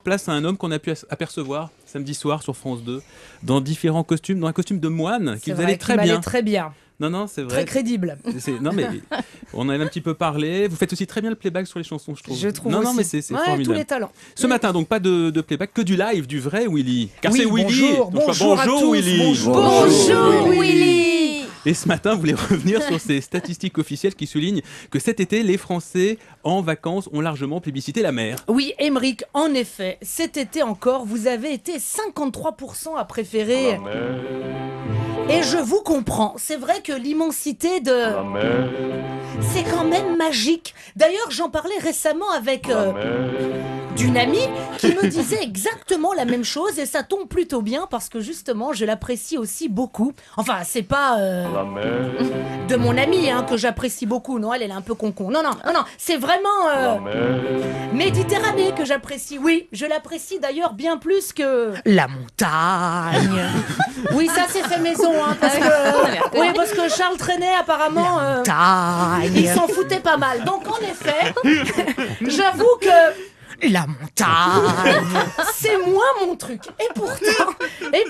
Place à un homme qu'on a pu apercevoir samedi soir sur France 2 dans différents costumes, dans un costume de moine qui vous allait très bien. Très bien. Non, c'est vrai. Très crédible. Non, mais on en a un petit peu parlé. Vous faites aussi très bien le playback sur les chansons, je trouve. Je trouve non, aussi. mais c'est formidable. Tous les talents. Ce matin, donc, pas de playback, que du live, du vrai Willy. Car c'est Willy. Bonjour à tous. Willy. Bonjour Willy. Et ce matin, vous voulez revenir sur ces statistiques officielles qui soulignent que cet été, les Français en vacances ont largement plébiscité la mer. Oui, Émeric, en effet, cet été encore, vous avez été 53% à préférer... Et je vous comprends, c'est vrai que l'immensité de... C'est quand même magique. D'ailleurs, j'en parlais récemment avec d'une amie qui me disait exactement la même chose et ça tombe plutôt bien parce que justement, je l'apprécie aussi beaucoup. Enfin, c'est pas de mon amie que j'apprécie beaucoup. Non, elle est un peu con-con. Non, c'est vraiment Méditerranée que j'apprécie. Oui, je l'apprécie d'ailleurs bien plus que... La montagne. Oui, ça c'est fait maison. Parce que Charles Trenet apparemment il s'en foutait pas mal. Donc en effet, j'avoue que la montagne, c'est moins mon truc. Et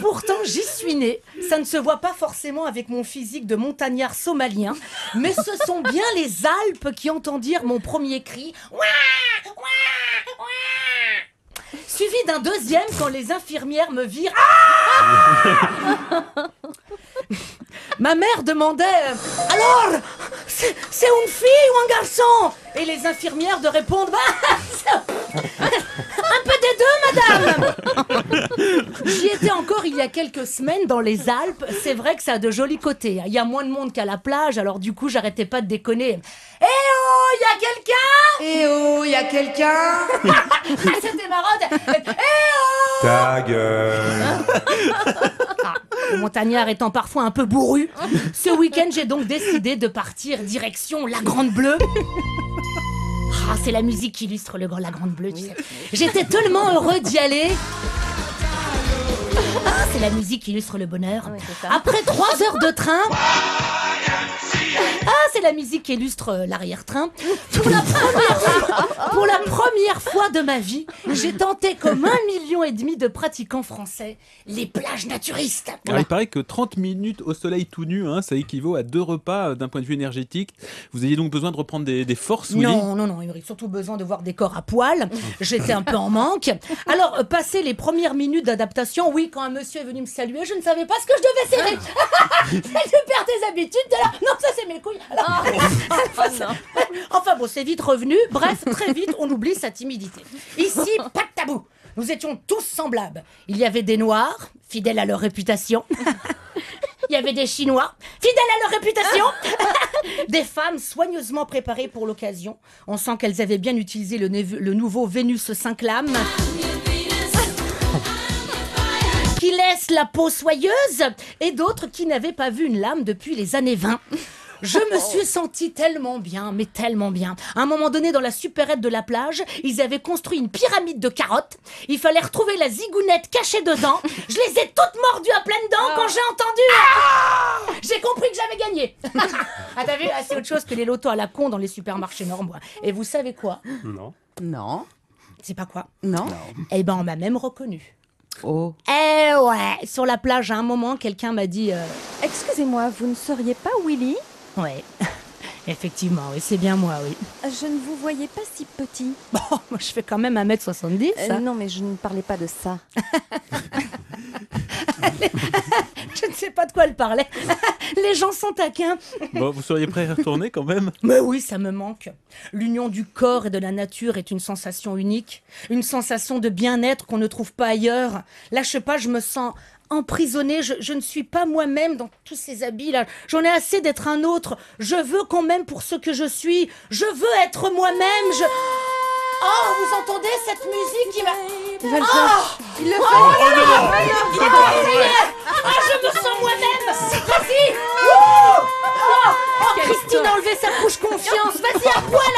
pourtant, j'y suis née. Ça ne se voit pas forcément avec mon physique de montagnard somalien, mais ce sont bien les Alpes qui entendent dire mon premier cri. Suivi d'un deuxième quand les infirmières me virent. Ma mère demandait alors, c'est une fille ou un garçon? Et les infirmières de répondre un peu des deux, madame. J'y étais encore il y a quelques semaines dans les Alpes. C'est vrai que ça a de jolis côtés. Il y a moins de monde qu'à la plage, alors du coup j'arrêtais pas de déconner. Eh oh, y a quelqu'un? Eh oh, y a quelqu'un? C'était marrant. Eh oh. Ta gueule. Le montagnard étant parfois un peu bourru, ce week-end j'ai donc décidé de partir direction la Grande Bleue. C'est la musique qui illustre la Grande Bleue, tu sais. J'étais tellement heureux d'y aller. C'est la musique qui illustre le bonheur. Oui, après 3 heures de train... c'est la musique qui illustre l'arrière-train. Pour la première fois de ma vie, j'ai tenté comme 1,5 million de pratiquants français les plages naturistes. Alors, il paraît que 30 minutes au soleil tout nu, ça équivaut à 2 repas d'un point de vue énergétique. Vous ayez donc besoin de reprendre des forces, Willy? Non, il aurait surtout besoin de voir des corps à poil. J'étais un peu en manque. Alors, passé les premières minutes d'adaptation, oui, quand un monsieur est venu me saluer, je ne savais pas ce que je devais serrer. Tu perds tes habitudes de là. Non, ça c'est mes couilles. Enfin bon, c'est vite revenu. Bref, très vite, on oublie sa timidité. Ici, pas de tabou. Nous étions tous semblables. Il y avait des Noirs, fidèles à leur réputation. Il y avait des Chinois, fidèles à leur réputation. Des femmes soigneusement préparées pour l'occasion. On sent qu'elles avaient bien utilisé le nouveau Vénus 5 lames. Qui laisse la peau soyeuse. Et d'autres qui n'avaient pas vu une lame depuis les années 20. Je me suis sentie tellement bien, mais tellement bien. À un moment donné, dans la supérette de la plage, ils avaient construit une pyramide de carottes. Il fallait retrouver la zigounette cachée dedans. Je les ai toutes mordues à pleines dents quand j'ai entendu. J'ai compris que j'avais gagné. T'as vu? C'est autre chose que les lotos à la con dans les supermarchés normaux. Et vous savez quoi? Non. C'est pas quoi? Non. Eh ben, on m'a même reconnu. Oh. Eh ouais, sur la plage, à un moment, quelqu'un m'a dit... Excusez-moi, vous ne seriez pas Willy? Ouais, effectivement, oui, c'est bien moi, oui. Je ne vous voyais pas si petit. Bon, moi je fais quand même 1m70. Non, mais je ne parlais pas de ça. Je ne sais pas de quoi elle parlait. Les gens sont taquins. Bon, vous seriez prêt à retourner quand même? Mais oui, ça me manque. L'union du corps et de la nature est une sensation unique. Une sensation de bien-être qu'on ne trouve pas ailleurs. Là, je sais pas, je me sens... emprisonnée, je ne suis pas moi-même dans tous ces habits là. J'en ai assez d'être un autre. Je veux qu'on m'aime pour ce que je suis. Je veux être moi-même. Oh, vous entendez cette musique qui va... Il le fait. Je me sens moi-même. Vas-y. Christine a enlevé sa couche confiance. Vas-y, à poil,